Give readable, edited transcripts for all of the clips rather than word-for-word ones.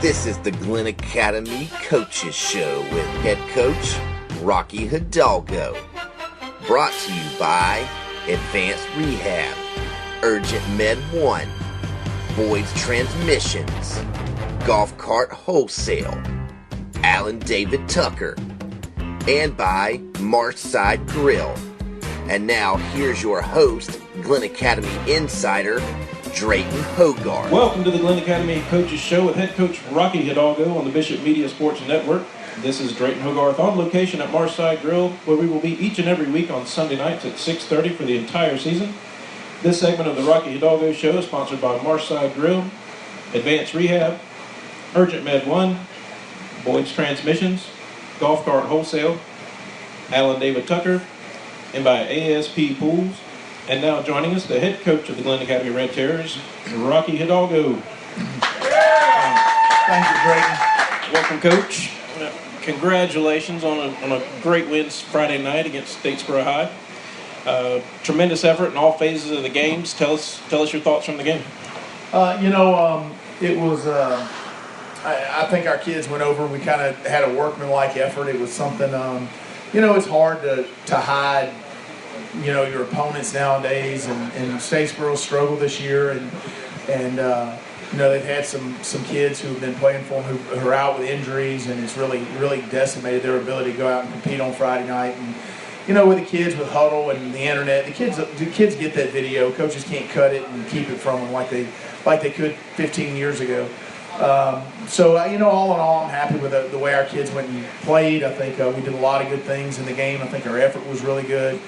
This is the Glynn Academy Coaches Show with head coach Rocky Hidalgo. Brought to you by Advanced Rehab, Urgent Med 1, Boyd's Transmissions, Golf Cart Wholesale, Alan David Tucker, and by Marshside Grill. And now here's your host, Glynn Academy Insider, Drayton Hogarth. Welcome to the Glynn Academy Coaches Show with head coach Rocky Hidalgo on the Bishop Media Sports Network. This is Drayton Hogarth on location at Marshside Grill, where we will be each and every week on Sunday nights at 6:30 for the entire season. This segment of the Rocky Hidalgo Show is sponsored by Marshside Grill, Advanced Rehab, Urgent Med 1, Boyd's Transmissions, Golf Cart Wholesale, Alan David Tucker, and by ASP Pools. And now joining us, the head coach of the Glynn Academy Red Terrors, Rocky Hidalgo. Thank you, Drayton. Welcome, Coach. Congratulations on a great win Friday night against Statesboro High. Tremendous effort in all phases of the games. Tell us your thoughts from the game. It was. I think our kids went over. We kind of had a workmanlike effort. It was something. It's hard to hide. Your opponents nowadays, and Statesboro struggled this year, and they've had some kids who have been playing for them who are out with injuries, and it's really decimated their ability to go out and compete on Friday night. And with the kids with Huddle and the internet, the kids get that video. Coaches can't cut it and keep it from them like they could 15 years ago. So all in all, I'm happy with the way our kids went and played. I think we did a lot of good things in the game. I think our effort was really good.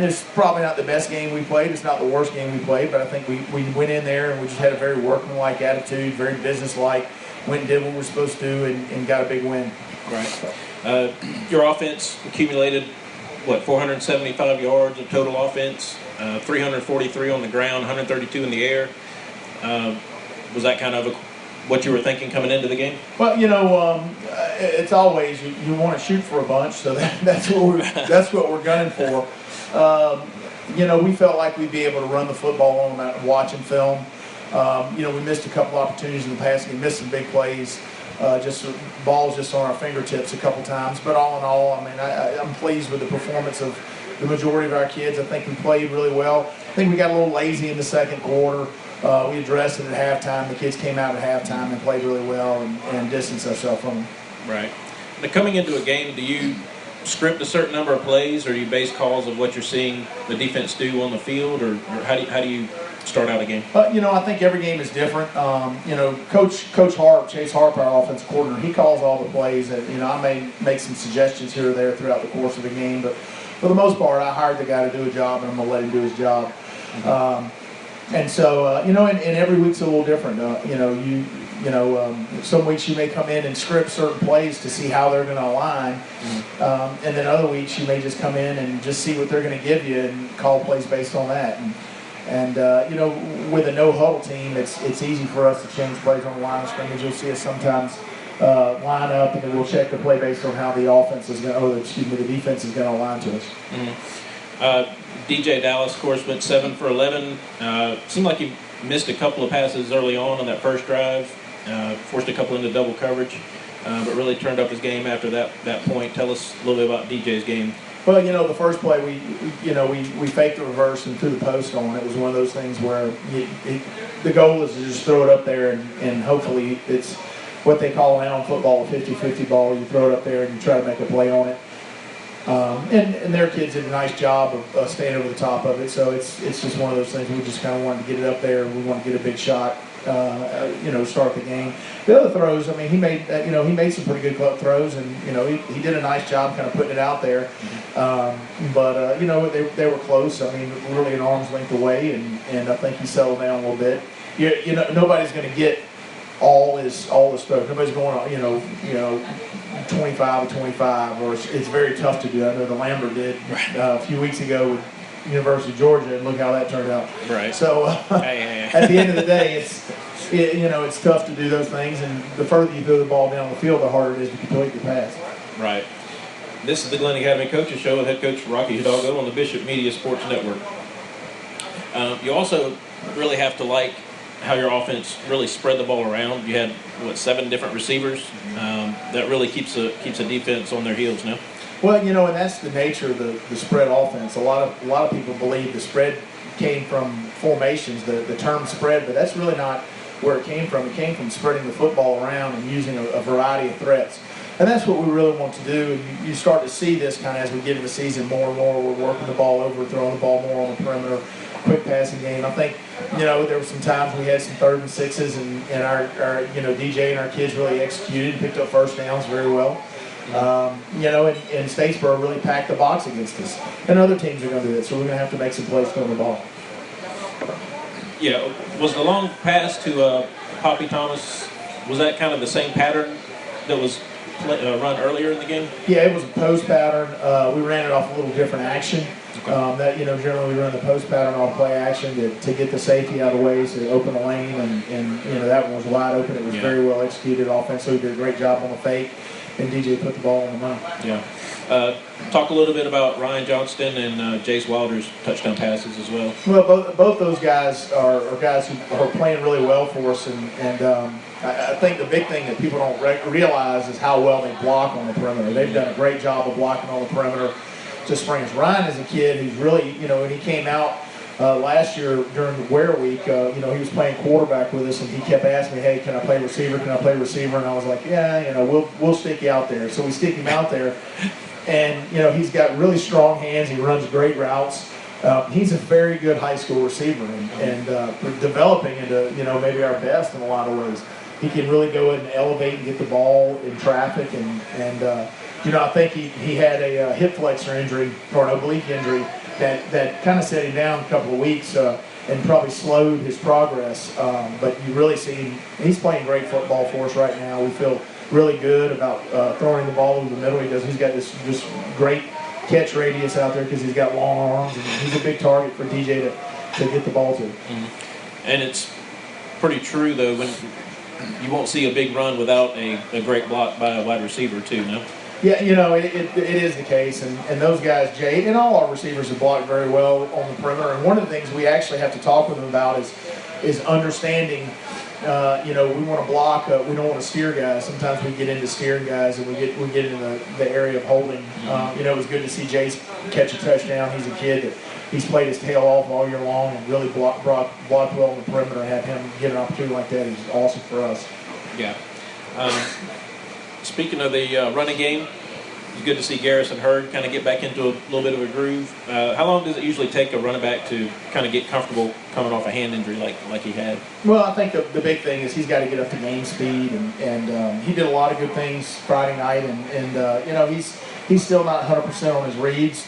It's probably not the best game we played. It's not the worst game we played, but I think we went in there and we just had a very workmanlike attitude, very businesslike, went and did what we're supposed to do and got a big win. Right. Your offense accumulated, 475 yards of total offense, 343 on the ground, 132 in the air. Was that kind of what you were thinking coming into the game? Well, it's always you want to shoot for a bunch, so that's what we're gunning for. We felt like we'd be able to run the football on that watching film. We missed a couple opportunities in the past. We missed some big plays, balls just on our fingertips a couple times. But all in all, I'm pleased with the performance of the majority of our kids. I think we played really well. I think we got a little lazy in the second quarter. We addressed it at halftime. The kids came out at halftime and played really well and distanced ourselves from them. Right. Now, coming into a game, do you script a certain number of plays, or do you base calls of what you're seeing the defense do on the field, or how do you start out a game? I think every game is different. Coach Harp, Chase Harp, our offensive coordinator, he calls all the plays. And, I may make some suggestions here or there throughout the course of the game, but for the most part, I hired the guy to do a job, and I'm going to let him do his job. And so, and every week's a little different. Some weeks you may come in and script certain plays to see how they're going to align. And then other weeks you may just come in and just see what they're going to give you and call plays based on that. And with a no-huddle team, it's easy for us to change plays on the line of scrimmage. You'll see us sometimes line up, and then we'll check the play based on how the the defense is going to align to us. Mm-hmm. DJ Dallas, of course, went 7 for 11. Seemed like he missed a couple of passes early on that first drive, forced a couple into double coverage, but really turned up his game after that point. Tell us a little bit about DJ's game. Well, the first play we faked the reverse and threw the post on. It was one of those things where the goal is to just throw it up there and hopefully it's what they call now in football a 50-50 ball. You throw it up there and you try to make a play on it. And their kids did a nice job of staying over the top of it. So it's just one of those things. We just kind of wanted to get it up there. We want to get a big shot, start the game. The other throws, he made some pretty good throws, and he did a nice job kind of putting it out there. But they were close. Really an arm's length away, and I think he settled down a little bit. Nobody's going to get all his throws. Nobody's going 25 or 25, or it's very tough to do. I know the Lambert did a few weeks ago with University of Georgia, and look how that turned out. Right. So at the end of the day, it's tough to do those things, and the further you throw the ball down the field, the harder it is to complete the pass. Right. This is the Glynn Academy Coaches Show with head coach Rocky Hidalgo on the Bishop Media Sports Network. You also really have to like how your offense really spread the ball around. You had 7 different receivers. That really keeps a defense on their heels now. Well, and that's the nature of the spread offense. A lot of people believe the spread came from formations, the term spread, but that's really not where it came from. It came from spreading the football around and using a variety of threats. And that's what we really want to do. And you start to see this kind of as we get into the season more and more. We're working the ball over, throwing the ball more on the perimeter, quick passing game. I think, there were some times we had some 3rd and 6s, and our DJ and our kids really executed, picked up first downs very well. And Statesboro really packed the box against us. And other teams are going to do that, so we're going to have to make some plays throwing the ball. Yeah, was the long pass to Poppy Thomas, was that kind of the same pattern that was run earlier in the game? Yeah, it was a post pattern. We ran it off a little different action. Okay. Generally we run the post pattern off play action to get the safety out of the way, to open the lane, and that one was wide open. It was very well executed offensively. Did a great job on the fake, and DJ put the ball on the money. Yeah. Talk a little bit about Ryan Johnston and Jace Wilder's touchdown passes as well. Well, both those guys are guys who are playing really well for us, and I think the big thing that people don't realize is how well they block on the perimeter. They've done a great job of blocking on the perimeter to springs. Ryan is a kid who's really, when he came out last year during the Wear Week, he was playing quarterback with us, and he kept asking me, hey, can I play receiver? Can I play receiver? And I was like, yeah, we'll stick you out there. So we stick him out there, and, he's got really strong hands. He runs great routes. He's a very good high school receiver, and developing into, maybe our best in a lot of ways. He can really go in and elevate and get the ball in traffic, and I think he had a hip flexor injury or an oblique injury that kind of set him down a couple of weeks and probably slowed his progress. But you really see him, he's playing great football for us right now. We feel really good about throwing the ball over the middle. He's got this great catch radius out there because he's got long arms, and he's a big target for DJ to get the ball to. Mm-hmm. And it's pretty true, though, when you won't see a big run without a great block by a wide receiver, too, no? Yeah, it is the case, and those guys, Jay, and all our receivers have blocked very well on the perimeter. And one of the things we actually have to talk with them about is understanding. We want to block. We don't want to steer guys. Sometimes we get into steering guys, and we get into the area of holding. It was good to see Jace catch a touchdown. He's a kid that he's played his tail off all year long and really blocked well on the perimeter. And have him get an opportunity like that is awesome for us. Yeah. Speaking of the running game, it's good to see Garrison Hurd kind of get back into a little bit of a groove. How long does it usually take a running back to kind of get comfortable coming off a hand injury like he had? Well, I think the big thing is he's got to get up to game speed, and he did a lot of good things Friday night, and he's still not 100% on his reads.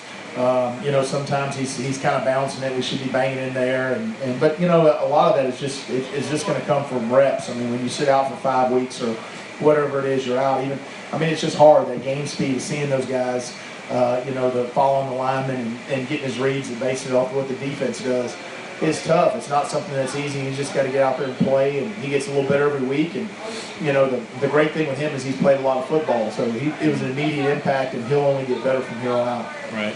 Sometimes he's kind of bouncing it. We should be banging in there, but a lot of that is just going to come from reps. I mean, when you sit out for 5 weeks or whatever it is, you're out. It's just hard, that game speed of seeing those guys, the following the lineman and getting his reads and basing it off of what the defense does is tough. It's not something that's easy. You just got to get out there and play, and he gets a little better every week. And the great thing with him is he's played a lot of football, so it was an immediate impact, and he'll only get better from here on out. Right.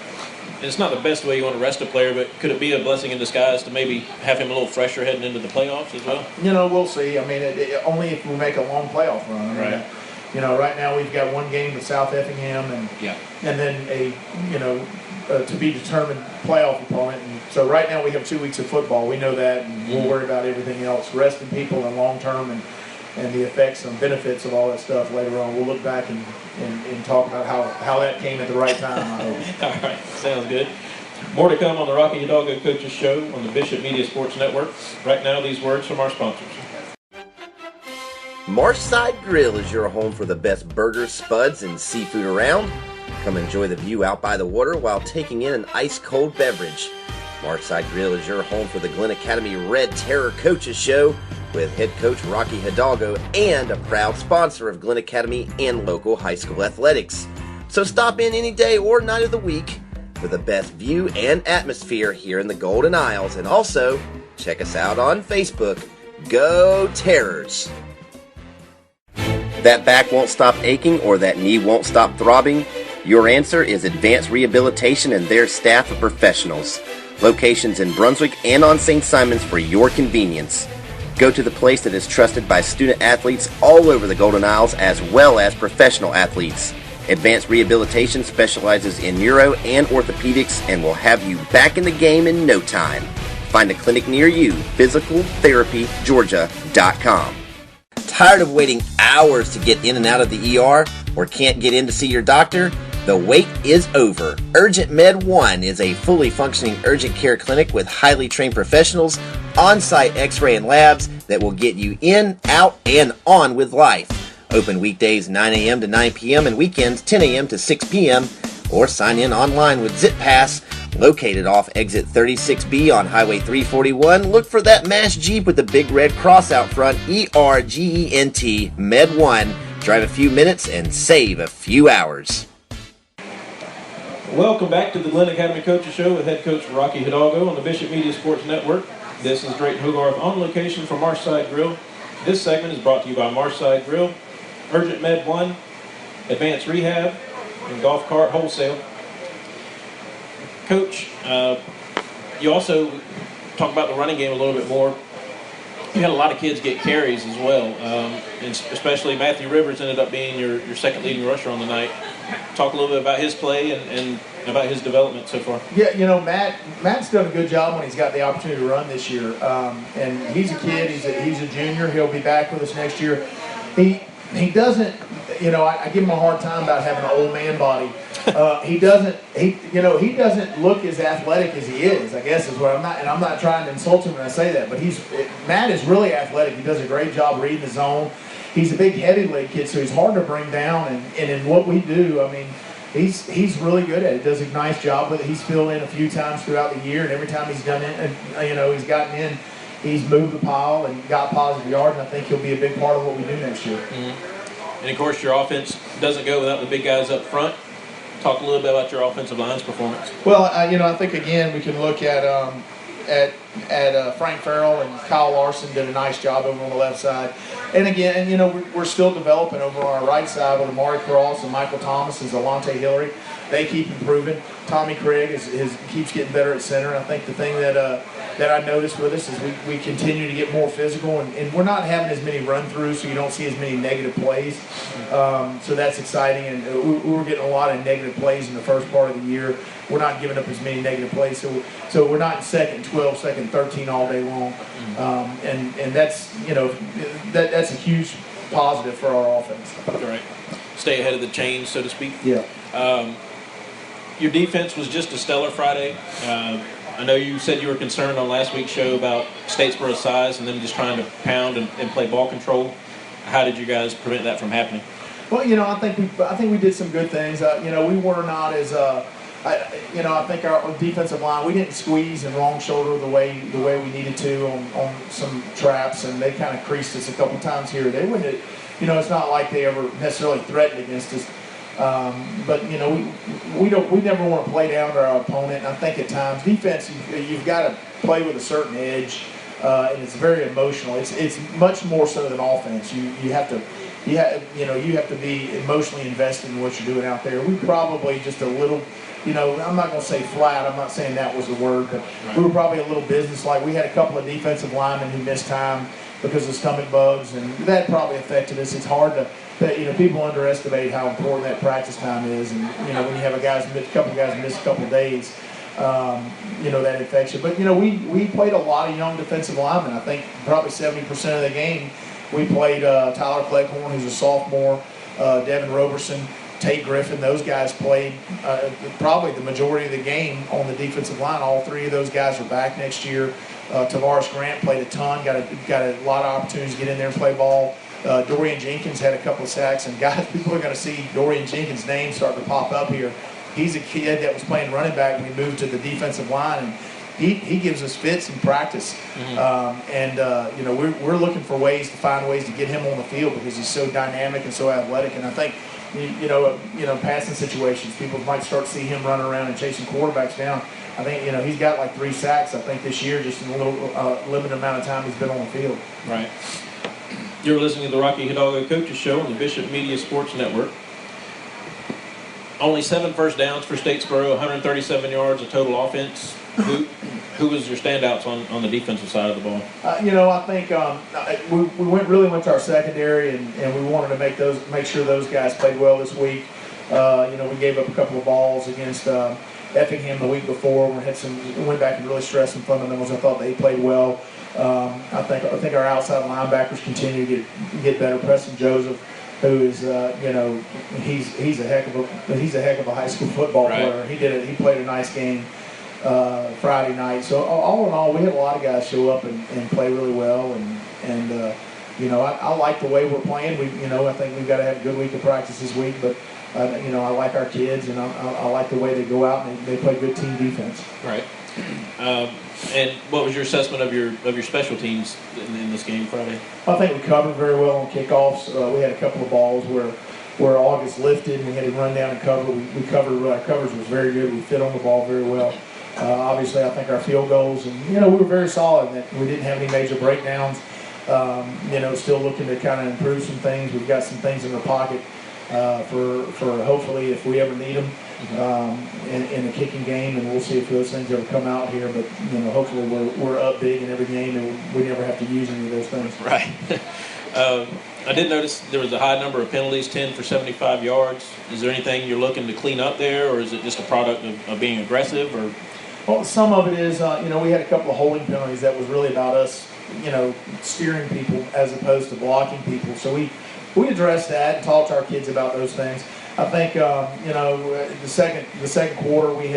It's not the best way you want to rest a player, but could it be a blessing in disguise to maybe have him a little fresher heading into the playoffs as well? We'll see. Only if we make a long playoff run. Right. Right now we've got one game with South Effingham, and then a to be determined playoff opponent. And so right now we have 2 weeks of football. We know that, and we'll worry about everything else, resting people in long term and the effects and benefits of all that stuff later on. We'll look back and talk about how that came at the right time, I hope. All right, sounds good. More to come on the Rocky Hidalgo Coaches Show on the Bishop Media Sports Network. Right now, these words from our sponsors. Marshside Grill is your home for the best burgers, spuds, and seafood around. Come enjoy the view out by the water while taking in an ice-cold beverage. Marshside Grill is your home for the Glynn Academy Red Terror Coaches Show with head coach Rocky Hidalgo and a proud sponsor of Glynn Academy and local high school athletics. So stop in any day or night of the week for the best view and atmosphere here in the Golden Isles. And also, check us out on Facebook. Go Terrors! That back won't stop aching or that knee won't stop throbbing? Your answer is Advanced Rehabilitation and their staff of professionals. Locations in Brunswick and on St. Simons for your convenience. Go to the place that is trusted by student athletes all over the Golden Isles as well as professional athletes. Advanced Rehabilitation specializes in neuro and orthopedics and will have you back in the game in no time. Find a clinic near you, physicaltherapygeorgia.com. Tired of waiting hours to get in and out of the ER or can't get in to see your doctor? The wait is over. Urgent Med 1 is a fully functioning urgent care clinic with highly trained professionals, on-site x-ray and labs that will get you in, out, and on with life. Open weekdays 9 a.m. to 9 p.m. and weekends 10 a.m. to 6 p.m. or sign in online with ZipPass. Located off exit 36B on Highway 341, look for that MASH Jeep with the big red cross out front, ERGENT Med 1. Drive a few minutes and save a few hours. Welcome back to the Glynn Academy Coaches Show with head coach Rocky Hidalgo on the Bishop Media Sports Network. This is Drayton Hogarth on location from Marshside Grill. This segment is brought to you by Marshside Grill, Urgent Med 1, Advanced Rehab, and Golf Cart Wholesale. Coach, you also talk about the running game a little bit more. You had a lot of kids get carries as well, and especially Matthew Rivers ended up being your second leading rusher on the night. Talk a little bit about his play and about his development so far. Yeah, you know, Matt's done a good job when he's got the opportunity to run this year. And he's a kid. He's a junior. He'll be back with us next year. He doesn't, you know, I give him a hard time about having an old man body. He doesn't look as athletic as he is, I guess is what I'm not trying to insult him when I say that, but Matt is really athletic. He does a great job reading the zone. He's a big heavy leg kid, so he's hard to bring down, and in what we do, I mean, he's really good at it. Does a nice job with it. He's filled in a few times throughout the year, and every time he's done it, you know, he's gotten in, he's moved the pile and got positive yards, and I think he'll be a big part of what we do next year. Mm-hmm. And of course, your offense doesn't go without the big guys up front. Talk a little bit about your offensive line's performance. Well, you know, I think again we can look at Frank Farrell and Kyle Larson did a nice job over on the left side, and again, you know, we're still developing over on our right side with Amari Cross and Michael Thomas and Zalante Hillary. They keep improving. Tommy Craig keeps getting better at center. I think the thing that I noticed with us is we continue to get more physical, and we're not having as many run-throughs, so you don't see as many negative plays. So that's exciting, and we were getting a lot of negative plays in the first part of the year. We're not giving up as many negative plays, so we're not in second 12, second 13 all day long, and that's, you know, that's a huge positive for our offense. All right. Stay ahead of the chain, so to speak. Yeah. Your defense was just a stellar Friday. I know you said you were concerned on last week's show about Statesboro's size and them just trying to pound and play ball control. How did you guys prevent that from happening? Well, you know, I think we did some good things. You know, we were not as I think our defensive line, we didn't squeeze and wrong shoulder the way we needed to on some traps, and they kind of creased us a couple times here. They wouldn't, you know, it's not like they ever necessarily threatened against us. But you know, we never want to play down to our opponent. And I think at times defense, you've got to play with a certain edge, and it's very emotional. It's much more so than offense. You have to be emotionally invested in what you're doing out there. We probably just a little, you know, I'm not going to say flat. I'm not saying that was the word, but we were probably a little business-like. We had a couple of defensive linemen who missed time because of stomach bugs, and that probably affected us. It's hard to. You know, people underestimate how important that practice time is, and you know, when you have a couple of guys miss a couple of days, you know, that affects you. But you know, we played a lot of young defensive linemen. I think probably 70% of the game we played Tyler Cleghorn, who's a sophomore, Devin Roberson, Tate Griffin. Those guys played probably the majority of the game on the defensive line. All three of those guys are back next year. Tavares Grant played a ton, got a lot of opportunities to get in there and play ball. Dorian Jenkins had a couple of sacks, and guys, people are going to see Dorian Jenkins' name start to pop up here. He's a kid that was playing running back when he moved to the defensive line, and he gives us fits in practice. Mm-hmm. You know, we're looking for ways to find ways to get him on the field because he's so dynamic and so athletic. And I think, you know, passing situations, people might start to see him running around and chasing quarterbacks down. I think, you know, he's got like 3 sacks, I think, this year, just in a little limited amount of time he's been on the field. Right. You're listening to the Rocky Hidalgo Coaches Show on the Bishop Media Sports Network. Only 7 first downs for Statesboro, 137 yards of total offense. Who was your standouts on the defensive side of the ball? I think we went to our secondary, and we wanted to make sure those guys played well this week. We gave up a couple of balls against Effingham the week before. We went back and really stressed some fundamentals. I thought they played well. I think our outside linebackers continue to get better. Preston Joseph, who is he's a heck of a high school football player. He played a nice game Friday night. So all in all, we had a lot of guys show up and play really well. I like the way we're playing. I think we've got to have a good week of practice this week, but. I like our kids, and I like the way they go out and they play good team defense. Right. And what was your assessment of your special teams in this game Friday? I think we covered very well on kickoffs. We had a couple of balls where August lifted and we had to run down and cover. We covered. Our coverage was very good. We fit on the ball very well. Obviously, I think our field goals and we were very solid. That we didn't have any major breakdowns. Still looking to kind of improve some things. We've got some things in the pocket. For hopefully if we ever need them in the kicking game, and we'll see if those things ever come out here. But hopefully we're up big in every game, and we never have to use any of those things. Right. I did notice there was a high number of penalties, 10 for 75 yards. Is there anything you're looking to clean up there, or is it just a product of being aggressive? Or well, some of it is we had a couple of holding penalties that was really about us steering people as opposed to blocking people. So we addressed that and talked to our kids about those things. I think the second quarter we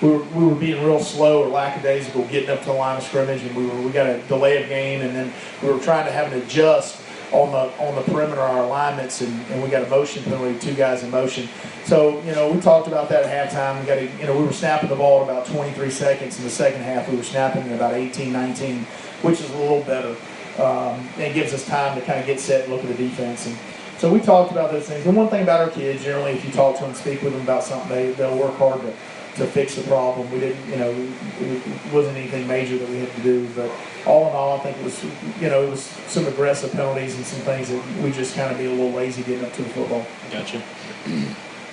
were being real slow or lackadaisical getting up to the line of scrimmage, and we got a delay of game, and then we were trying to have an adjust on the perimeter of our alignments, and we got a motion penalty, 2 guys in motion. So we talked about that at halftime. We were snapping the ball at about 23 seconds in the second half. We were snapping at about 18, 19, which is a little better. And gives us time to kind of get set and look at the defense. And so we talked about those things. And one thing about our kids, generally, if you talk to them and speak with them about something, they'll work hard to fix the problem. We didn't, it wasn't anything major that we had to do. But all in all, I think it was some aggressive penalties and some things that we just kind of be a little lazy getting up to the football. Gotcha.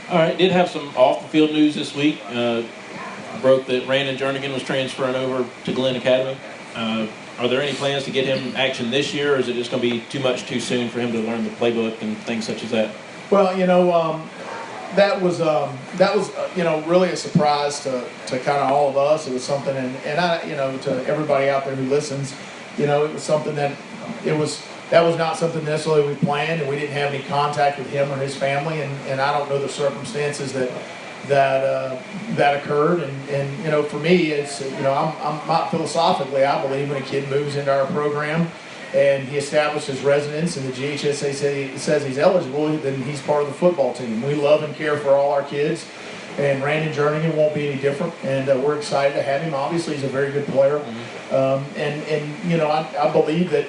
All right, did have some off-the-field news this week. Broke that Brandon Jernigan was transferring over to Glynn Academy. Are there any plans to get him action this year, or is it just going to be too soon for him to learn the playbook and things such as that? Well, that was really a surprise to kind of all of us. It was something, and I, to everybody out there who listens, it was something that was not something necessarily we planned, and we didn't have any contact with him or his family, and I don't know the circumstances that occurred, and for me, it's I'm not philosophically. I believe when a kid moves into our program and he establishes residence and the GHSA says he's eligible, then he's part of the football team. We love and care for all our kids, and Brandon Jernigan won't be any different, and we're excited to have him. Obviously, he's a very good player, I believe that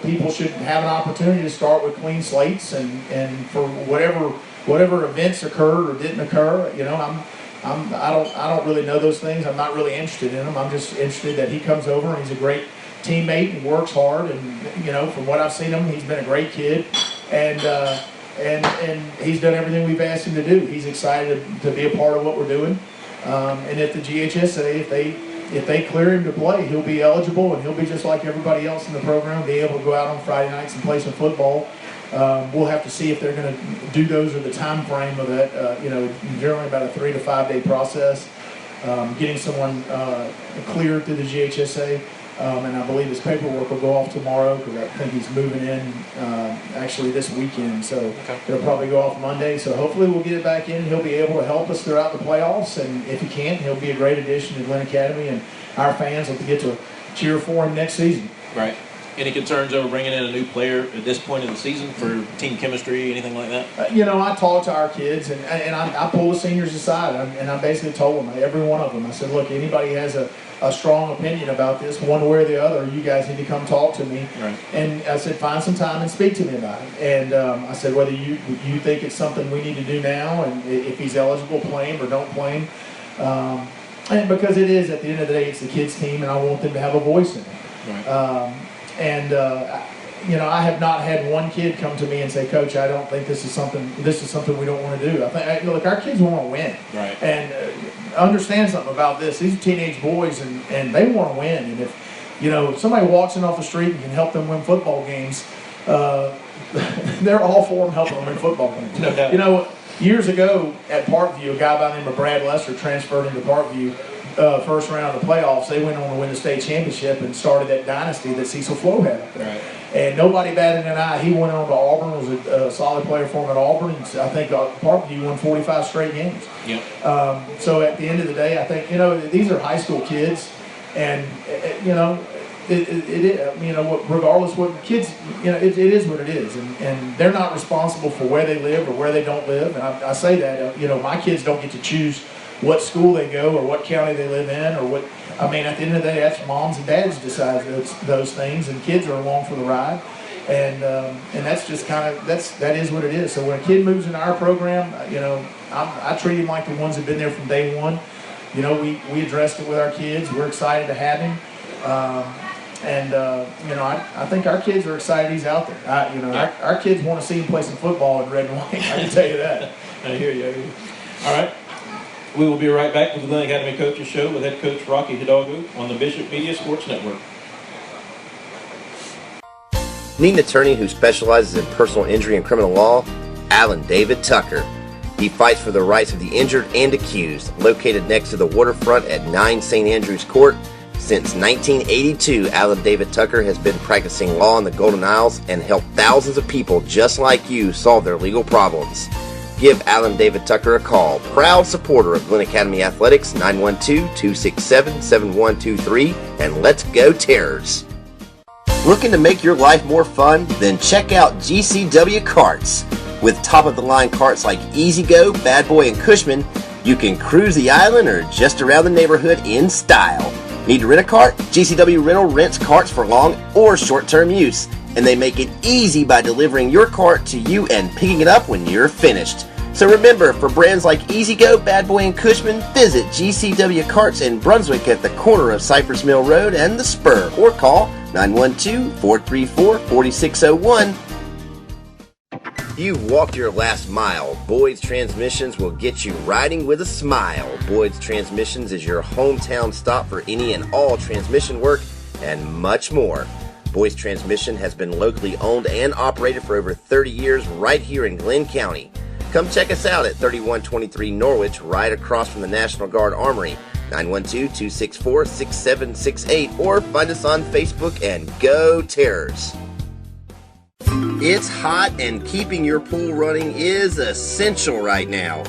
people should have an opportunity to start with clean slates, and for whatever events occurred or didn't occur, I don't really know those things. I'm not really interested in them. I'm just interested that he comes over and he's a great teammate and works hard. And from what I've seen him, he's been a great kid, and he's done everything we've asked him to do. He's excited to be a part of what we're doing. And if the GHSA, if they clear him to play, he'll be eligible, and he'll be just like everybody else in the program, be able to go out on Friday nights and play some football. We'll have to see if they're going to do those or the time frame of that. Generally about a 3 to 5 day process. Getting someone cleared through the GHSA, and I believe his paperwork will go off tomorrow because I think he's moving in actually this weekend. So it'll probably go off Monday. So hopefully we'll get it back in. He'll be able to help us throughout the playoffs, and if he can't, he'll be a great addition to Glynn Academy, and our fans will get to cheer for him next season. Right. Any concerns over bringing in a new player at this point of the season for team chemistry, anything like that? I talked to our kids, and I pulled the seniors aside, and I basically told them, every one of them, I said, look, anybody has a strong opinion about this, one way or the other, you guys need to come talk to me. Right. And I said, find some time and speak to me about it. And I said, whether you think it's something we need to do now, and if he's eligible, play him or don't play him. And because it is, at the end of the day, it's the kids' team, and I want them to have a voice in it. Right. I have not had one kid come to me and say, Coach, I don't think this is something we don't want to do. I think, look, our kids want to win. Right. And understand something about this. These are teenage boys, and they want to win. And if somebody walks in off the street and can help them win football games, they're all for them helping them win football games. No doubt. Years ago at Parkview, a guy by the name of Brad Lester transferred into Parkview. First round of the playoffs, they went on to win the state championship and started that dynasty that Cecil Flo had up there. Right. And nobody batted an eye. He went on to Auburn, was a solid player for him at Auburn. And I think Parkview won 45 straight games. Yep. So at the end of the day, I think these are high school kids, and regardless what kids, it is what it is, and they're not responsible for where they live or where they don't live. And I say that my kids don't get to choose what school they go or what county they live in or what. I mean, at the end of the day, that's moms and dads decide those things, and kids are along for the ride. And that's just that is what it is. So when a kid moves into our program, I treat him like the ones that've been there from day one. We addressed it with our kids. We're excited to have him. I think our kids are excited he's out there. Our kids want to see him play some football in red and white. I can tell you that. I hear you. All right. We will be right back with the Glynn Academy Coaches Show with head coach Rocky Hidalgo on the Bishop Media Sports Network. Need an attorney who specializes in personal injury and criminal law? Alan David Tucker. He fights for the rights of the injured and accused, located next to the waterfront at 9 St. Andrews Court. Since 1982, Alan David Tucker has been practicing law in the Golden Isles and helped thousands of people just like you solve their legal problems. Give Alan David Tucker a call. Proud supporter of Glynn Academy Athletics, 912-267-7123, and let's go Terrors. Looking to make your life more fun? Then check out GCW Carts. With top-of-the-line carts like Easy Go, Bad Boy, and Cushman, you can cruise the island or just around the neighborhood in style. Need to rent a cart? GCW Rental rents carts for long or short-term use, and they make it easy by delivering your cart to you and picking it up when you're finished. So remember, for brands like Easy Go, Bad Boy, and Cushman, visit GCW Carts in Brunswick at the corner of Cypress Mill Road and the Spur, or call 912-434-4601. You've walked your last mile. Boyd's Transmissions will get you riding with a smile. Boyd's Transmissions is your hometown stop for any and all transmission work and much more. Boyd's Transmission has been locally owned and operated for over 30 years right here in Glynn County. Come check us out at 3123 Norwich, right across from the National Guard Armory, 912-264-6768, or find us on Facebook and go Terrors. It's hot and keeping your pool running is essential right now.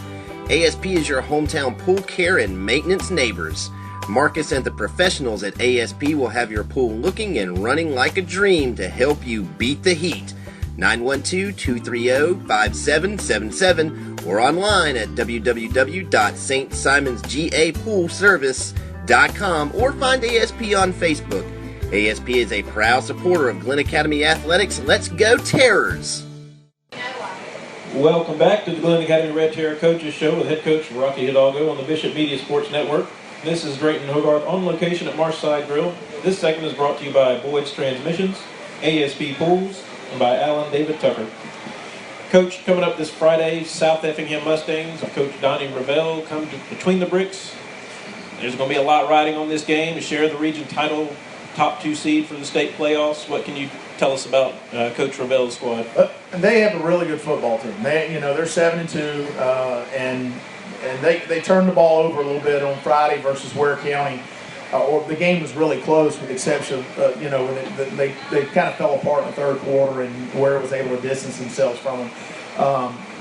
ASP is your hometown pool care and maintenance neighbors. Marcus and the professionals at ASP will have your pool looking and running like a dream to help you beat the heat. 912-230-5777 or online at www.stsimonsgapoolservice.com or find ASP on Facebook. ASP is a proud supporter of Glynn Academy Athletics. Let's go Terrors! Welcome back to the Glynn Academy Red Terror Coaches Show with head coach Rocky Hidalgo on the Bishop Media Sports Network. This is Drayton Hogarth on location at Marshside Grill. This segment is brought to you by Boyd's Transmissions, ASP Pools, and by Alan David Tucker. Coach, coming up this Friday, South Effingham Mustangs of Coach Donnie Ravel come between the bricks. There's going to be a lot riding on this game to share the region title, top 2 seed for the state playoffs. What can you tell us about Coach Ravel's squad? They have a really good football team. They're 7-2, and they turned the ball over a little bit on Friday versus Ware County. Or the game was really close, with the exception of when they kind of fell apart in the third quarter, and Ware was able to distance themselves from them.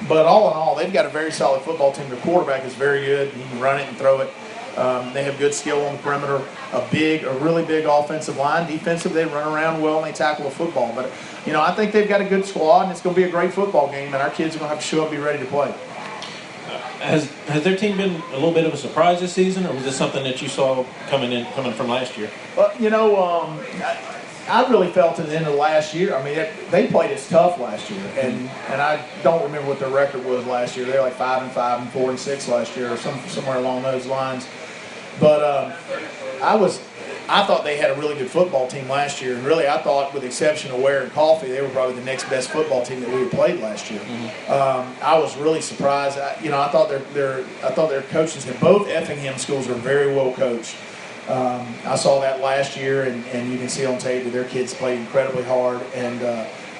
But all in all, they've got a very solid football team. Their quarterback is very good. He can run it and throw it. They have good skill on the perimeter, a really big offensive line. Defensive, they run around well and they tackle the football. But, I think they've got a good squad, and it's going to be a great football game, and our kids are going to have to show up and be ready to play. Has their team been a little bit of a surprise this season, or was this something that you saw coming from last year? Well, I really felt at the end of last year. I mean, they played us tough last year, and I don't remember what their record was last year. They were like 5-5 and 4-6 last year, or somewhere along those lines. But I thought they had a really good football team last year, and really I thought, with the exception of Ware and Coffee, they were probably the next best football team that we had played last year. I was really surprised. I thought their coaching staff, both Effingham schools, are very well coached. I saw that last year, and you can see on tape that their kids played incredibly hard, and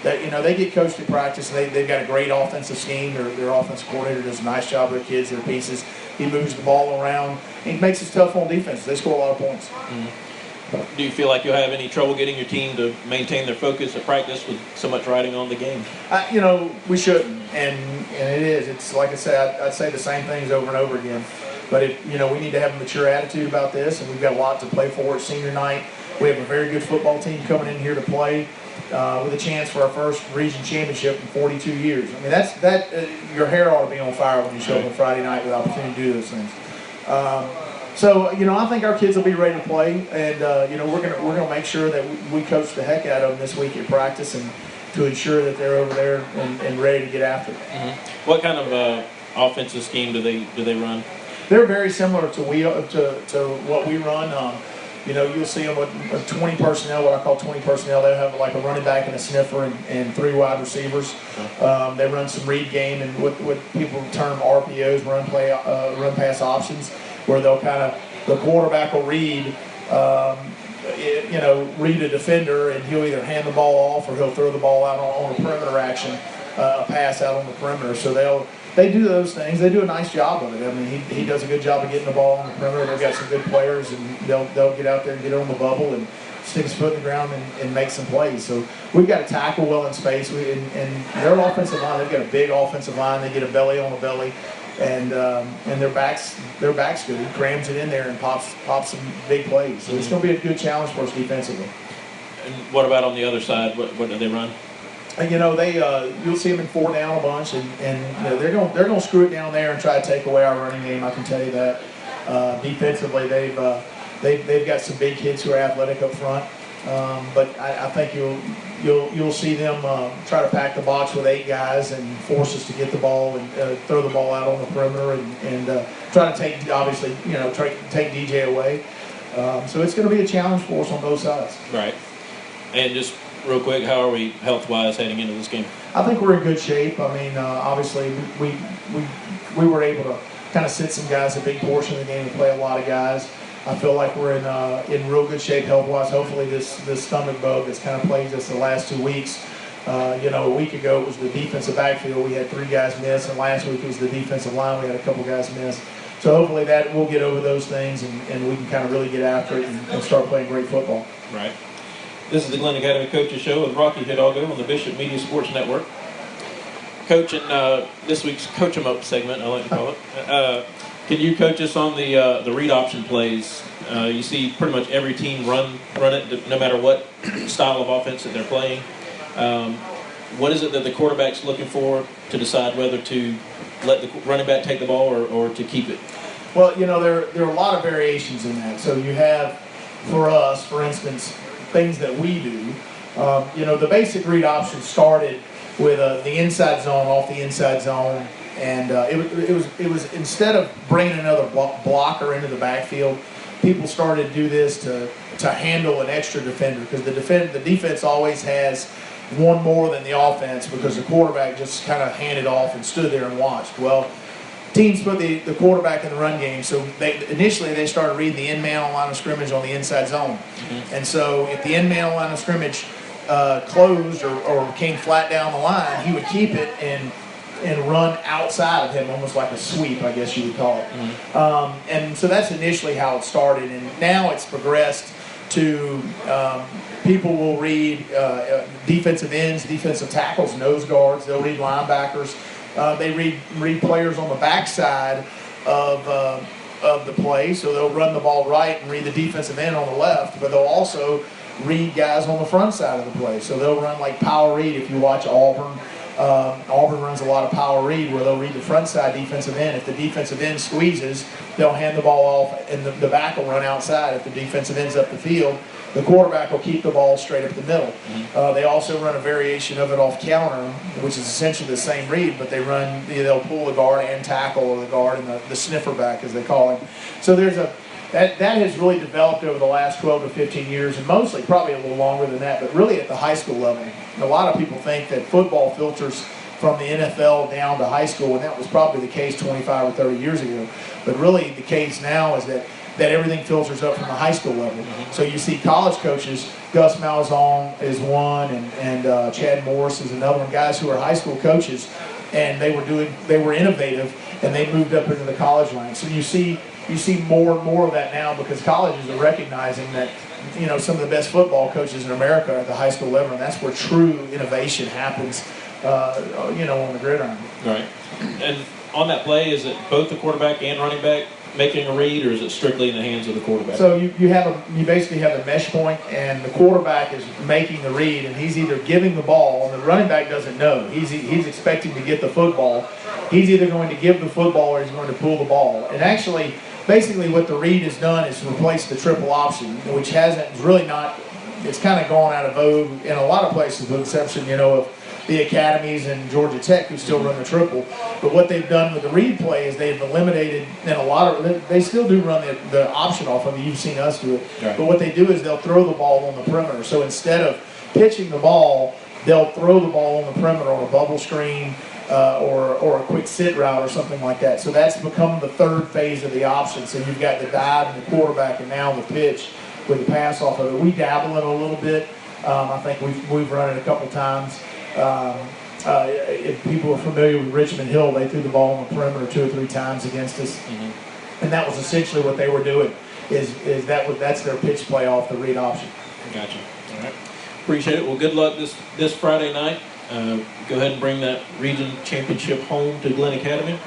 they get coached in practice. And they've got a great offensive scheme. Their offensive coordinator does a nice job with their kids, their pieces. He moves the ball around. And he makes it tough on defense. They score a lot of points. Do you feel like you'll have any trouble getting your team to maintain their focus at practice with so much riding on the game? We shouldn't, and it is. It's like I said, I'd say the same things over and over again. But we need to have a mature attitude about this, and we've got a lot to play for at senior night. We have a very good football team coming in here to play with a chance for our first region championship in 42 years. I mean, your hair ought to be on fire when you show up on Friday night with the opportunity to do those things. I think our kids will be ready to play, and we're gonna make sure that we coach the heck out of them this week at practice, and to ensure that they're over there and ready to get after it. Mm-hmm. What kind of offensive scheme do they run? They're very similar to what we run. You'll see them with 20 personnel, what I call 20 personnel. They have like a running back and a sniffer and 3 wide receivers. They run some read game and what people term RPOs, run pass options, where the quarterback will read a defender, and he'll either hand the ball off or he'll throw the ball out on a perimeter action, a pass out on the perimeter. So they do those things. They do a nice job of it. I mean, he does a good job of getting the ball on the perimeter. They've got some good players, and they'll get out there and get on the bubble and stick his foot in the ground and make some plays. So we've got to tackle well in space. And their offensive line, they've got a big offensive line. They get a belly on a belly, and their back's good. He crams it in there and pops some big plays. So it's going to be a good challenge for us defensively. And what about on the other side? What do they run? You'll see them in 4 down a bunch, and they're going to screw it down there and try to take away our running game. I can tell you that. Defensively, they've got some big kids who are athletic up front, but I think you'll see them try to pack the box with 8 guys and force us to get the ball and throw the ball out on the perimeter and try to take DJ away. So it's going to be a challenge for us on both sides. Right. And just real quick, how are we health-wise heading into this game? I think we're in good shape. I mean, obviously, we were able to kind of sit some guys a big portion of the game and play a lot of guys. I feel like we're in real good shape health-wise. Hopefully, this stomach bug that's kind of plagued us the last 2 weeks. A week ago it was the defensive backfield. We had 3 guys miss, and last week it was the defensive line. We had a couple guys miss. So hopefully that we'll get over those things and we can kind of really get after it and start playing great football. Right. This is the Glynn Academy Coaches Show with Rocky Hidalgo on the Bishop Media Sports Network. Coach, in this week's Coach 'em Up segment, I like to call it, can you coach us on the read option plays? You see pretty much every team run it no matter what style of offense that they're playing. What is it that the quarterback's looking for to decide whether to let the running back take the ball or to keep it? Well, there are a lot of variations in that. So you have, for us, for instance, things that we do. The basic read option started with the inside zone, off the inside zone, and it was instead of bringing another blocker into the backfield, people started to do this to handle an extra defender, because the defense always has one more than the offense because the quarterback just kind of handed off and stood there and watched. Well, teams put the quarterback in the run game, so initially they started reading the in-man line of scrimmage on the inside zone. Mm-hmm. And so if the in-man line of scrimmage closed or came flat down the line, he would keep it and run outside of him, almost like a sweep, I guess you would call it. Mm-hmm. And so that's initially how it started, and now it's progressed to people will read defensive ends, defensive tackles, nose guards. They'll read linebackers. They read players on the backside of the play, so they'll run the ball right and read the defensive end on the left, but they'll also read guys on the front side of the play. So they'll run like power read. If you watch Auburn, Auburn runs a lot of power read where they'll read the front side defensive end. If the defensive end squeezes, they'll hand the ball off, and the back will run outside. If the defensive end's up the field, the quarterback will keep the ball straight up the middle. Mm-hmm. They also run a variation of it off counter, which is essentially the same read, but they'll pull the guard and tackle, or the guard and the sniffer back, as they call him. So there's that has really developed over the last 12 to 15 years, and mostly probably a little longer than that, but really at the high school level. A lot of people think that football filters from the NFL down to high school, and that was probably the case 25 or 30 years ago. But really the case now is that everything filters up from the high school level. So you see college coaches, Gus Malzahn is one, and Chad Morris is another one, guys who are high school coaches, and they were innovative, and they moved up into the college ranks. So you see more and more of that now, because colleges are recognizing that, you know, some of the best football coaches in America are at the high school level, and that's where true innovation happens, you know, on the gridiron. Right. And on that play, is it both the quarterback and running back making a read, or is it strictly in the hands of the quarterback? So you basically have a mesh point, and the quarterback is making the read, and he's either giving the ball, and the running back doesn't know. He's expecting to get the football. He's either going to give the football or he's going to pull the ball. And actually, basically what the read has done is replace the triple option, which it's really not, it's kind of gone out of vogue in a lot of places, with the exception, you know, of the academies and Georgia Tech, who still run the triple. But what they've done with the read play is they've eliminated, and a lot of, they still do run the option off of it. You've seen us do it. Right. But what they do is they'll throw the ball on the perimeter. So instead of pitching the ball, they'll throw the ball on the perimeter on a bubble screen, or a quick sit route or something like that. So that's become the third phase of the option. So you've got the dive and the quarterback, and now the pitch with the pass off of it. We dabble in a little bit. I think we've run it a couple times. If people are familiar with Richmond Hill, they threw the ball on the perimeter 2 or 3 times against us, and that was essentially what they were doing. That's their pitch play off the read option. Gotcha. All right. Appreciate it. Well, good luck this Friday night. Go ahead and bring that region championship home to Glynn Academy.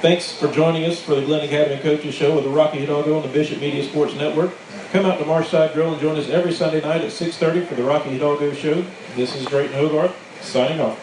Thanks for joining us for the Glynn Academy Coaches Show with the Rocky Hidalgo on the Bishop Media Sports Network. Come out to Marshside Grill and join us every Sunday night at 6:30 for the Rocky Hidalgo Show. This is Drayton Hogarth, signing off.